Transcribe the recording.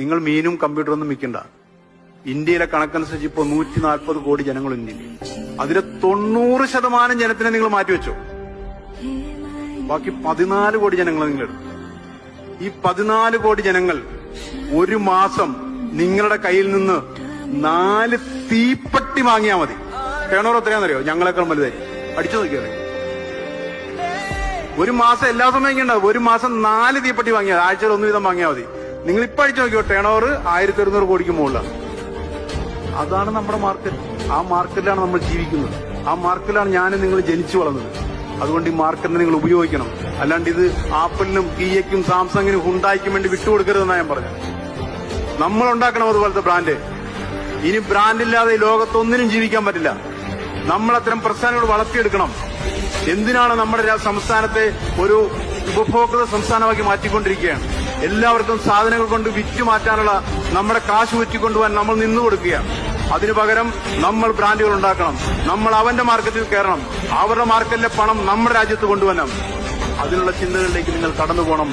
നിങ്ങൾ മീനും കമ്പ്യൂട്ടറൊന്നും വിൽക്കണ്ട. ഇന്ത്യയിലെ കണക്കനുസരിച്ച് ഇപ്പോൾ 140 കോടി ജനങ്ങൾ ഇന്ത്യയിൽ. അതിലെ 90% ജനത്തിനെ നിങ്ങൾ മാറ്റിവെച്ചോ. ബാക്കി 14 കോടി ജനങ്ങൾ നിങ്ങളെടുക്കും. ഈ 14 കോടി ജനങ്ങൾ ഒരു മാസം നിങ്ങളുടെ കയ്യിൽ നിന്ന് 4 തീപ്പെട്ടി വാങ്ങിയാൽ മതി. ടേണോർ എത്രയാണെന്നറിയോ? ഞങ്ങളെക്കാൾ വലുതായി. അടിച്ചു നോക്കിയാൽ ഒരു മാസം എല്ലാ സമയം ഉണ്ടാവും. ഒരു മാസം 4 തീപ്പെട്ടി വാങ്ങിയാൽ, ആഴ്ചയിൽ 1 വീതം വാങ്ങിയാൽ മതി. നിങ്ങൾ ഇപ്പൊ അടിച്ചു നോക്കിയോ, ടേണോർ 1100 കോടിക്ക് മുകളിലാണ്. അതാണ് നമ്മുടെ മാർക്കറ്റ്. ആ മാർക്കറ്റിലാണ് നമ്മൾ ജീവിക്കുന്നത്. ആ മാർക്കറ്റിലാണ് ഞാനും നിങ്ങൾ ജനിച്ചു വളർന്നത്. അതുകൊണ്ട് ഈ മാർക്കറ്റിനെ നിങ്ങൾ ഉപയോഗിക്കണം. അല്ലാണ്ട് ഇത് ആപ്പിളിനും കിയയ്ക്കും സാംസങ്ങിനും ഹുണ്ടായിക്കും വേണ്ടി വിട്ടുകൊടുക്കരുതെന്നാണ് ഞാൻ പറഞ്ഞത്. നമ്മൾ ഉണ്ടാക്കണം അതുപോലത്തെ ബ്രാൻഡ്. ഇനി ബ്രാൻഡില്ലാതെ ലോകത്തൊന്നിനും ജീവിക്കാൻ പറ്റില്ല. നമ്മൾ അത്തരം പ്രസ്ഥാനങ്ങൾ വളർത്തിയെടുക്കണം. എന്തിനാണ് നമ്മുടെ സംസ്ഥാനത്തെ ഒരു ഉപഭോക്തൃ സംസ്ഥാനമാക്കി മാറ്റിക്കൊണ്ടിരിക്കുകയാണ്. എല്ലാവർക്കും സാധനങ്ങൾ കൊണ്ട് വിറ്റു മാറ്റാനുള്ള നമ്മുടെ കാശ് വിറ്റുകൊണ്ടുപോകാൻ നമ്മൾ നിന്നുകൊടുക്കുകയാണ്. അതിനു പകരം നമ്മൾ ബ്രാൻഡുകൾ ഉണ്ടാക്കണം. നമ്മൾ അവന്റെ മാർക്കറ്റിൽ കയറണം. അവരുടെ മാർക്കറ്റിലെ പണം നമ്മുടെ രാജ്യത്ത് കൊണ്ടുവരണം. അതിനുള്ള ചിന്തകളിലേക്ക് നിങ്ങൾ കടന്നു പോകണം.